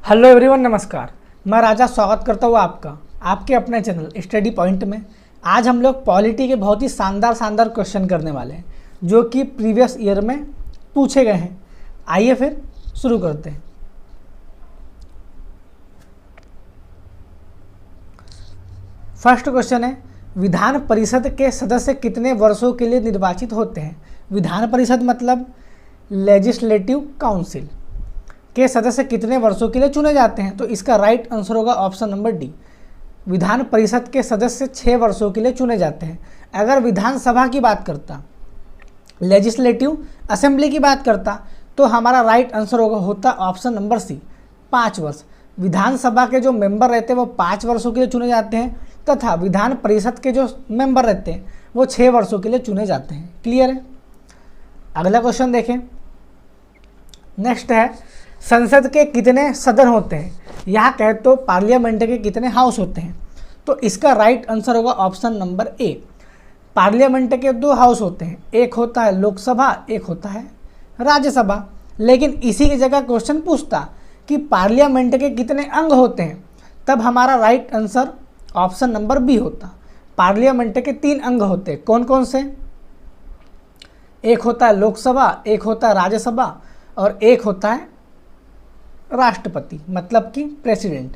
Hello everyone, नमस्कार। मैं राजा स्वागत करता हूँ आपका आपके अपने चैनल स्टडी पॉइंट में। आज हम लोग पॉलिटी के बहुत ही शानदार क्वेश्चन करने वाले हैं जो कि प्रीवियस ईयर में पूछे गए हैं। आइए फिर शुरू करते हैं। फर्स्ट क्वेश्चन है, विधान परिषद के सदस्य कितने वर्षों के लिए निर्वाचित होते हैं। विधान परिषद मतलब लेजिस्लेटिव काउंसिल के सदस्य कितने वर्षों के लिए चुने जाते हैं। तो इसका राइट आंसर होगा option number D. Vidhan Parishad के सदस्य 6 वर्षों के लिए चुने जाते हैं। अगर विधानसभा की बात करता, लेजिस्लेटिव असेंबली की बात करता, तो हमारा राइट आंसर होता ऑप्शन नंबर सी, 5 वर्ष। विधानसभा के जो मेंबर रहते हैं वो 5 वर्षों के लिए चुने जाते हैं तथा विधान परिषद के जो मेंबर रहते हैं वो 6 वर्षों के लिए चुने जाते हैं। क्लियर है। अगला क्वेश्चन देखें। नेक्स्ट है, संसद के कितने सदन होते हैं। यहाँ कहे तो पार्लियामेंट के कितने हाउस होते हैं। तो इसका राइट आंसर होगा ऑप्शन नंबर ए। पार्लियामेंट के 2 हाउस होते हैं, एक होता है लोकसभा, एक होता है राज्यसभा। लेकिन इसी की जगह क्वेश्चन पूछता कि पार्लियामेंट के कितने अंग होते हैं, तब हमारा right answer option number B होता। पार्लियामेंट के 3 अंग होते हैं। कौन कौन से? एक होता है लोकसभा, एक होता है राज्यसभा और एक होता है राष्ट्रपति, मतलब कि प्रेसिडेंट।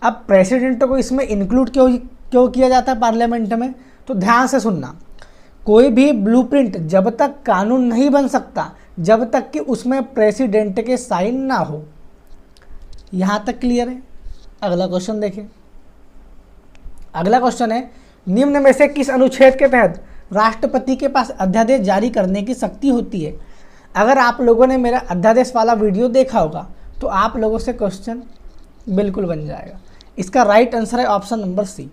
अब प्रेसिडेंट को इसमें इंक्लूड क्यों किया जाता है पार्लियामेंट में, तो ध्यान से सुनना। कोई भी ब्लूप्रिंट जब तक कानून नहीं बन सकता जब तक कि उसमें प्रेसिडेंट के साइन ना हो। यहाँ तक क्लियर है। अगला क्वेश्चन देखें। अगला क्वेश्चन है, निम्न में से किस अनुच्छेद के तहत राष्ट्रपति के पास अध्यादेश जारी करने की शक्ति होती है। अगर आप लोगों ने मेरा अध्यादेश वाला वीडियो देखा होगा तो आप लोगों से क्वेश्चन बिल्कुल बन जाएगा। इसका राइट आंसर है ऑप्शन नंबर सी।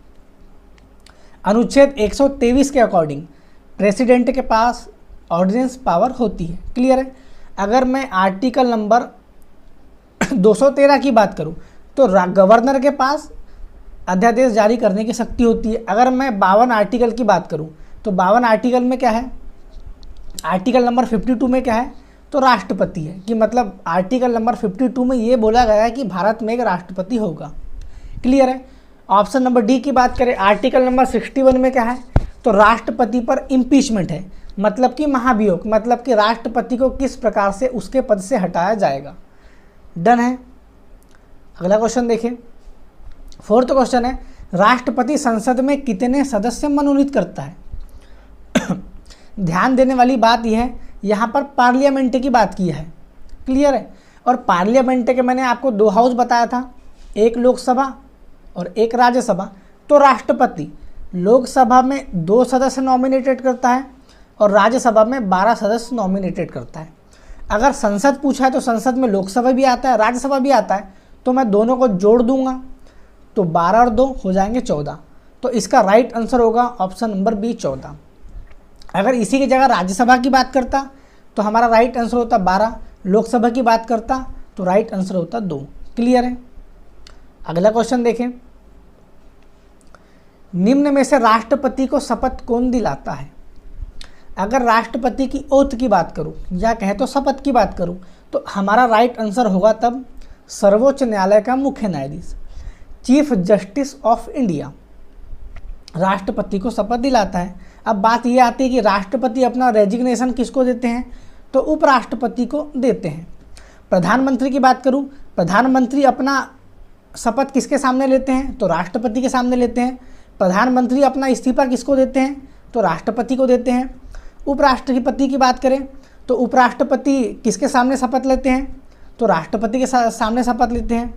अनुच्छेद 123 के अकॉर्डिंग प्रेसिडेंट के पास ऑर्डिनेंस पावर होती है। क्लियर है। अगर मैं आर्टिकल नंबर 213 की बात करूं तो गवर्नर के पास अध्यादेश जारी करने की शक्ति होती है। अगर मैं 52 आर्टिकल की बात करूं तो 52 आर्टिकल में क्या है, आर्टिकल नंबर 52 में क्या है, तो राष्ट्रपति है। कि मतलब आर्टिकल नंबर 52 में ये बोला गया है कि भारत में एक राष्ट्रपति होगा। क्लियर है। ऑप्शन नंबर डी की बात करें, आर्टिकल नंबर 61 में क्या है, तो राष्ट्रपति पर इम्पीचमेंट है, मतलब कि महाभियोग, मतलब कि राष्ट्रपति को किस प्रकार से उसके पद से हटाया जाएगा। डन है। अगला क्वेश्चन देखें। 4th क्वेश्चन है, राष्ट्रपति संसद में कितने सदस्य मनोनीत करता है। ध्यान देने वाली बात यह है, यहाँ पर पार्लियामेंट की बात की है। क्लियर है। और पार्लियामेंट के मैंने आपको 2 हाउस बताया था, एक लोकसभा और एक राज्यसभा। तो राष्ट्रपति लोकसभा में 2 सदस्य नॉमिनेटेड करता है और राज्यसभा में 12 सदस्य नॉमिनेटेड करता है। अगर संसद पूछा है तो संसद में लोकसभा भी आता है, राज्यसभा भी आता है, तो मैं दोनों को जोड़ दूंगा तो 12 और 2 हो जाएंगे 14। तो इसका राइट आंसर होगा ऑप्शन नंबर बी, 14। अगर इसी की जगह राज्यसभा की बात करता तो हमारा राइट आंसर होता 12, लोकसभा की बात करता तो राइट आंसर होता 2। क्लियर है। अगला क्वेश्चन देखें। निम्न में से राष्ट्रपति को शपथ कौन दिलाता है। अगर राष्ट्रपति की ओथ की बात करूं या कहे तो शपथ की बात करूं तो हमारा राइट आंसर होगा तब सर्वोच्च न्यायालय का मुख्य न्यायाधीश, चीफ जस्टिस ऑफ इंडिया राष्ट्रपति को शपथ दिलाता है। अब बात यह आती है कि राष्ट्रपति अपना रेजिग्नेशन किसको देते हैं, तो उपराष्ट्रपति को देते हैं। प्रधानमंत्री की बात करूं, प्रधानमंत्री अपना शपथ किसके सामने लेते हैं, तो राष्ट्रपति के सामने लेते हैं। प्रधानमंत्री अपना इस्तीफा किसको देते हैं, तो राष्ट्रपति को देते हैं। उपराष्ट्रपति की बात करें तो उपराष्ट्रपति किसके सामने शपथ लेते हैं, तो राष्ट्रपति के सामने शपथ लेते हैं।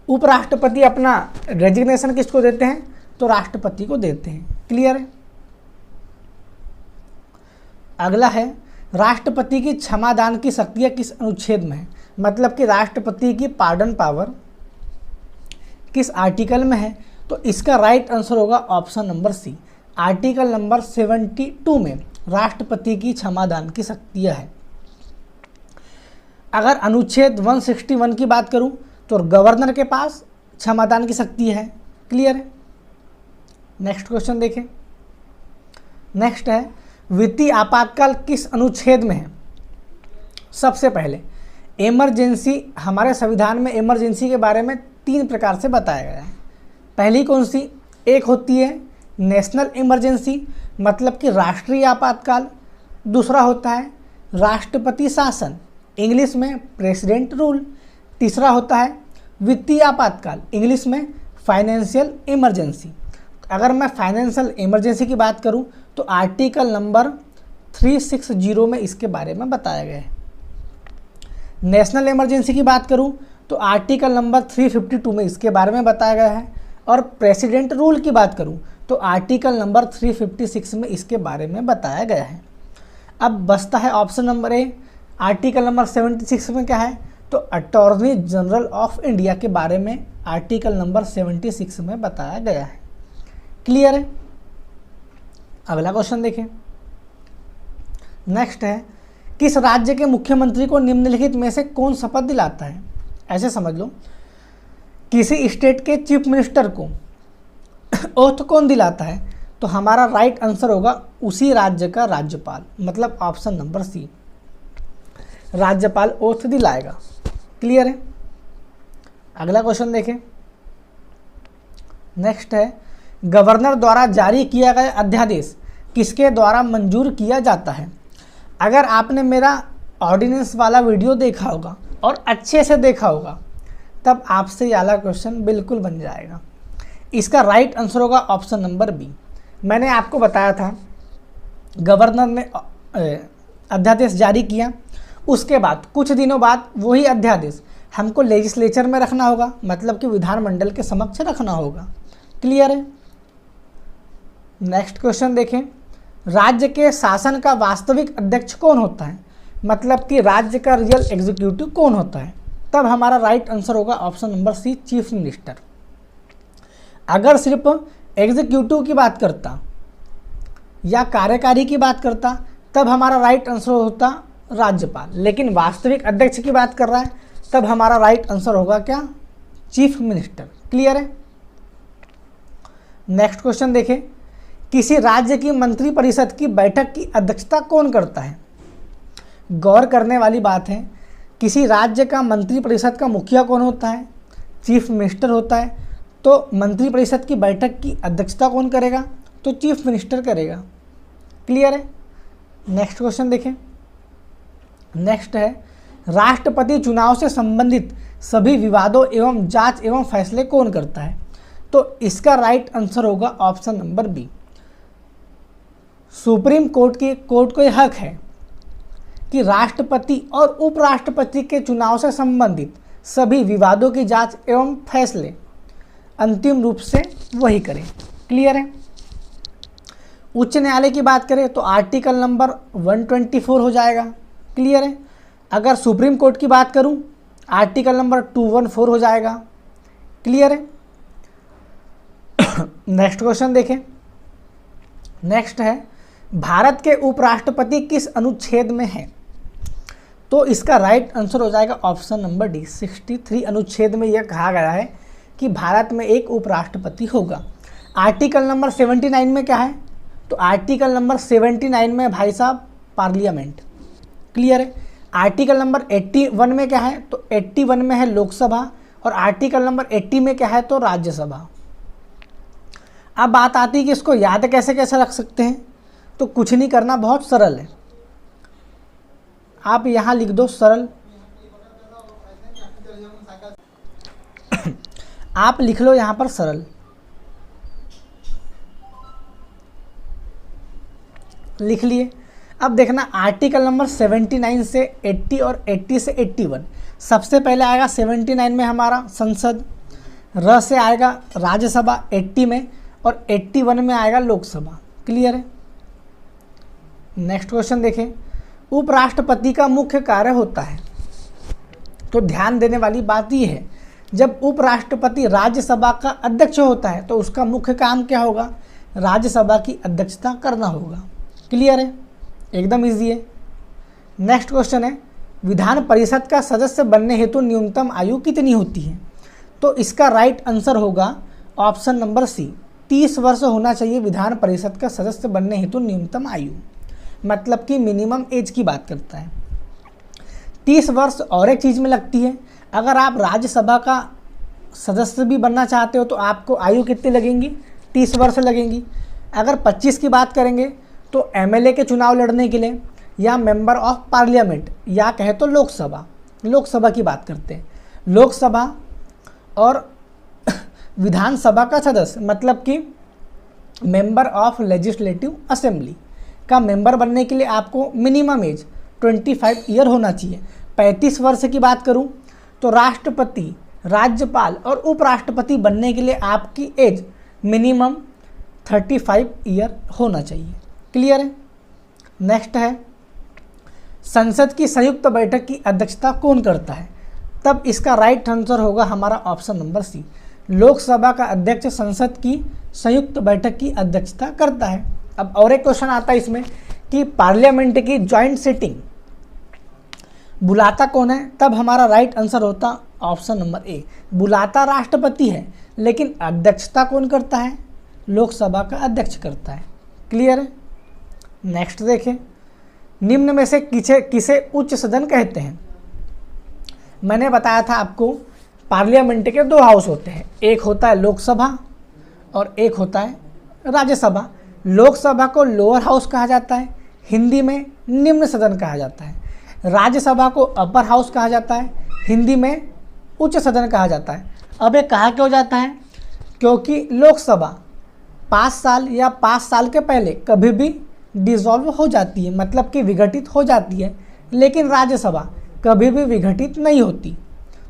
उपराष्ट्रपति अपना रेजिग्नेशन किसको देते हैं, तो राष्ट्रपति को देते हैं। क्लियर है। अगला है, राष्ट्रपति की क्षमादान की शक्तियाँ किस अनुच्छेद में है, मतलब कि राष्ट्रपति की पार्डन पावर किस आर्टिकल में है। तो इसका राइट आंसर होगा option number C, article number 72 में राष्ट्रपति की क्षमादान की शक्तियाँ है। अगर अनुच्छेद 161 की बात करूं तो गवर्नर के पास क्षमादान की शक्ति है। क्लियर है। नेक्स्ट क्वेश्चन देखें। नेक्स्ट है, वित्तीय आपातकाल किस अनुच्छेद में है। सबसे पहले इमरजेंसी, हमारे संविधान में इमरजेंसी के बारे में 3 प्रकार से बताया गया है। पहली कौन सी? एक होती है नेशनल इमरजेंसी, मतलब कि राष्ट्रीय आपातकाल। दूसरा होता है राष्ट्रपति शासन, इंग्लिश में प्रेसिडेंट रूल। तीसरा होता है वित्तीय आपातकाल, इंग्लिश में फाइनेंशियल इमरजेंसी। अगर मैं फाइनेंशियल इमरजेंसी की बात करूं तो आर्टिकल नंबर 360 में इसके बारे में बताया गया है। नेशनल इमरजेंसी की बात करूं तो आर्टिकल नंबर 352 में इसके बारे में बताया गया है। और प्रेसिडेंट रूल की बात करूं तो आर्टिकल नंबर 356 में इसके बारे में बताया गया है। अब बचता है option number A. Article number 76 में क्या है? तो अटॉर्नी जनरल ऑफ इंडिया के बारे में आर्टिकल नंबर 76 में बताया गया है। क्लियर है? अगला क्वेश्चन देखें। नेक्स्ट है, किस राज्य के मुख्यमंत्री को निम्नलिखित में से कौन शपथ दिलाता है? ऐसे समझ लो, किसी स्टेट के चीफ मिनिस्टर को ओथ कौन दिलाता है? तो हमारा राइट आंसर होगा उसी राज्य का राज्यपाल, मतलब ऑप्शन नंबर सी, राज्यपाल ओथ दिलाएगा। क्लियर है? अगला क्वेश्चन देखें। नेक्स्ट है, गवर्नर द्वारा जारी किया गया अध्यादेश किसके द्वारा मंजूर किया जाता है? अगर आपने मेरा ऑर्डिनेंस वाला वीडियो देखा होगा और अच्छे से देखा होगा तब आपसे ये वाला क्वेश्चन बिल्कुल बन जाएगा। इसका राइट आंसर होगा ऑप्शन नंबर बी। मैंने आपको बताया था गवर्नर ने अध्यादेश जारी किया, उसके बाद कुछ दिनों बाद वही अध्यादेश हमको लेजिस्लेचर में रखना होगा, मतलब कि विधानमंडल के समक्ष रखना होगा। क्लियर है? नेक्स्ट क्वेश्चन देखें। राज्य के शासन का वास्तविक अध्यक्ष कौन होता है? मतलब कि राज्य का रियल एग्जीक्यूटिव कौन होता है? तब हमारा राइट आंसर होगा option number C, chief minister. अगर सिर्फ एग्जीक्यूटिव की बात करता या कार्यकारी की बात करता तब हमारा राइट आंसर होता राज्यपाल, लेकिन वास्तविक अध्यक्ष की बात कर रहा है तब हमारा राइट आंसर होगा क्या? Chief minister. क्लियर है? नेक्स्ट क्वेश्चन देखें। किसी राज्य की मंत्रिपरिषद की बैठक की अध्यक्षता कौन करता है? गौर करने वाली बात है, किसी राज्य का मंत्रिपरिषद का मुखिया कौन होता है? चीफ मिनिस्टर होता है। तो मंत्रिपरिषद की बैठक की अध्यक्षता कौन करेगा? तो चीफ मिनिस्टर करेगा। क्लियर है? नेक्स्ट क्वेश्चन देखें। नेक्स्ट है, राष्ट्रपति चुनाव से संबंधित सभी विवादों एवं जांच एवं फैसले कौन करता है? तो इसका राइट आंसर होगा option number B. Supreme court को यह हक है कि राष्ट्रपति और उपराष्ट्रपति के चुनाव से संबंधित सभी विवादों की जांच एवं फैसले अंतिम रूप से वही करें। क्लियर है? उच्च न्यायालय की बात करें तो आर्टिकल नंबर 124 हो जाएगा। क्लियर है? अगर सुप्रीम कोर्ट की बात करूं आर्टिकल नंबर 214 हो जाएगा। क्लियर है? नेक्स्ट क्वेश्चन देखें। नेक्स्ट है, भारत के उपराष्ट्रपति किस अनुच्छेद में है? तो इसका राइट आंसर हो जाएगा ऑप्शन नंबर डी, 63 अनुच्छेद में यह कहा गया है कि भारत में एक उपराष्ट्रपति होगा। आर्टिकल नंबर 79 में क्या है? तो आर्टिकल नंबर 79 में भाई साहब पार्लियामेंट। क्लियर है? आर्टिकल नंबर 81 में क्या है? तो 81 में है लोकसभा। और आर्टिकल नंबर 80 में क्या है? तो राज्यसभा। अब बात आती है कि इसको याद कैसे कैसे रख सकते हैं। तो कुछ नहीं करना, बहुत सरल है। आप यहाँ लिख दो सरल। आप लिख लो यहाँ पर सरल। लिख लिए। अब देखना आर्टिकल नंबर 79 से 80 और 80 से 81। सबसे पहले आएगा 79 में हमारा संसद, र से आएगा राज्यसभा 80 में, और 81 में आएगा लोकसभा। क्लियर है? नेक्स्ट क्वेश्चन देखें। उपराष्ट्रपति का मुख्य कार्य होता है, तो ध्यान देने वाली बात यह है, जब उपराष्ट्रपति राज्यसभा का अध्यक्ष होता है तो उसका मुख्य काम क्या होगा? राज्यसभा की अध्यक्षता करना होगा। क्लियर है? एकदम इजी है। नेक्स्ट क्वेश्चन है, विधान परिषद का सदस्य बनने हेतु न्यूनतम आयु कितनी होती है? तो इसका राइट आंसर होगा ऑप्शन नंबर सी, 30 वर्ष होना चाहिए विधान परिषद का सदस्य बनने हेतु न्यूनतम आयु, मतलब कि मिनिमम एज की बात करता है। 30 वर्ष और एक चीज़ में लगती है, अगर आप राज्यसभा का सदस्य भी बनना चाहते हो तो आपको आयु कितनी लगेंगी, 30 वर्ष लगेंगी। अगर 25 की बात करेंगे तो एमएलए के चुनाव लड़ने के लिए या मेंबर ऑफ पार्लियामेंट या कहे तो लोकसभा की बात करते हैं, लोकसभा और विधानसभा का सदस्य मतलब कि मेंबर ऑफ लेजिस्लेटिव असेंबली का मेंबर बनने के लिए आपको मिनिमम एज 25 ईयर होना चाहिए। 35 वर्ष की बात करूं तो राष्ट्रपति, राज्यपाल और उपराष्ट्रपति बनने के लिए आपकी एज मिनिमम 35 ईयर होना चाहिए। क्लियर है। नेक्स्ट है, संसद की संयुक्त बैठक की अध्यक्षता कौन करता है? तब इसका राइट आंसर होगा हमारा ऑप्शन नंबर सी, लोकसभा का अध्यक्ष संसद की संयुक्त बैठक की अध्यक्षता करता है। अब और एक क्वेश्चन आता है इसमें कि पार्लियामेंट की ज्वाइंट सिटिंग बुलाता कौन है? तब हमारा राइट आंसर होता ऑप्शन नंबर ए, बुलाता राष्ट्रपति है लेकिन अध्यक्षता कौन करता है? लोकसभा का अध्यक्ष करता है। क्लियर है। नेक्स्ट देखें, निम्न में से किसे उच्च सदन कहते हैं? मैंने बताया था आपको पार्लियामेंट के 2 हाउस होते हैं, एक होता है लोकसभा और एक होता है राज्यसभा। लोकसभा को लोअर हाउस कहा जाता है, हिंदी में निम्न सदन कहा जाता है। राज्यसभा को अपर हाउस कहा जाता है, हिंदी में उच्च सदन कहा जाता है। अब ये कहा क्यों जाता है? क्योंकि लोकसभा 5 साल या 5 साल के पहले कभी भी डिसॉल्व हो जाती है, मतलब कि विघटित हो जाती है, लेकिन राज्यसभा कभी भी विघटित नहीं होती।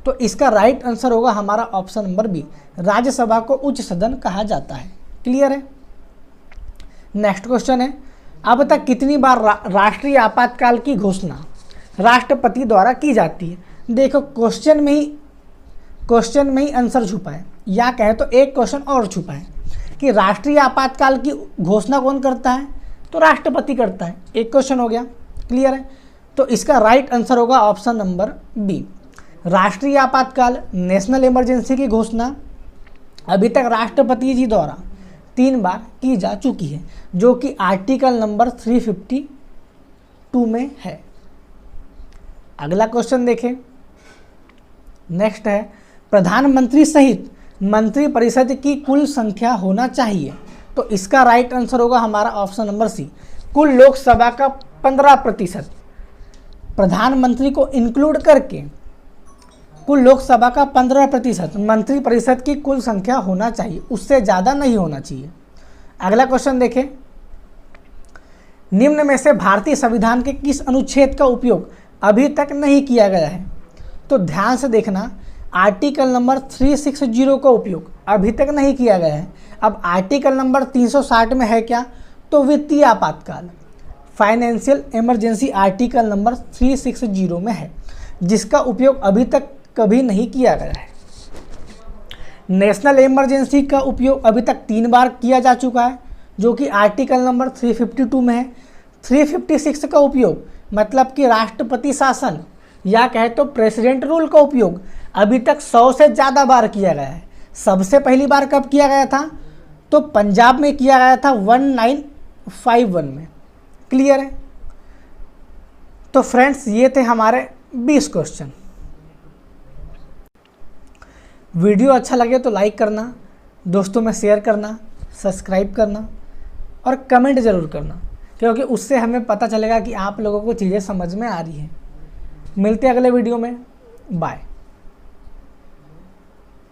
तो इसका राइट आंसर होगा हमारा ऑप्शन नंबर बी, राज्यसभा को उच्च सदन कहा जाता है। क्लियर है। नेक्स्ट क्वेश्चन है, अब तक कितनी बार राष्ट्रीय आपातकाल की घोषणा राष्ट्रपति द्वारा की जाती है? देखो क्वेश्चन में ही आंसर छुपा है, या कहे तो एक क्वेश्चन और छुपा है कि राष्ट्रीय आपातकाल की घोषणा कौन करता है? तो राष्ट्रपति करता है। एक क्वेश्चन हो गया। क्लियर है। तो इसका राइट आंसर होगा ऑप्शन नंबर बी, राष्ट्रीय आपातकाल नेशनल इमरजेंसी की घोषणा अभी तक राष्ट्रपति जी द्वारा 3 बार की जा चुकी है, जो कि आर्टिकल नंबर 352 में है। अगला क्वेश्चन देखें। नेक्स्ट है, प्रधानमंत्री सहित मंत्रिपरिषद की कुल संख्या होना चाहिए? तो इसका राइट आंसर होगा हमारा ऑप्शन नंबर सी, कुल लोकसभा का 15% प्रधानमंत्री को इंक्लूड करके कुल लोकसभा का 15% मंत्रिपरिषद की कुल संख्या होना चाहिए, उससे ज़्यादा नहीं होना चाहिए। अगला क्वेश्चन देखें, निम्न में से भारतीय संविधान के किस अनुच्छेद का उपयोग अभी तक नहीं किया गया है? तो ध्यान से देखना, आर्टिकल नंबर 360 का उपयोग अभी तक नहीं किया गया है। अब आर्टिकल नंबर 360 में है क्या? तो वित्तीय आपातकाल, फाइनेंशियल इमरजेंसी आर्टिकल नंबर 360 में है, जिसका उपयोग अभी तक कभी नहीं किया गया है। नेशनल इमरजेंसी का उपयोग अभी तक 3 बार किया जा चुका है, जो कि आर्टिकल नंबर 352 में है। 356 का उपयोग मतलब कि राष्ट्रपति शासन या कहे तो प्रेसिडेंट रूल का उपयोग अभी तक 100 से ज़्यादा बार किया गया है। सबसे पहली बार कब किया गया था? तो पंजाब में किया गया था 1951 में। क्लियर है। तो फ्रेंड्स, ये थे हमारे 20 क्वेश्चन। वीडियो अच्छा लगे तो लाइक करना, दोस्तों में शेयर करना, सब्सक्राइब करना और कमेंट ज़रूर करना, क्योंकि उससे हमें पता चलेगा कि आप लोगों को चीज़ें समझ में आ रही हैं। मिलते हैं अगले वीडियो में। बाय।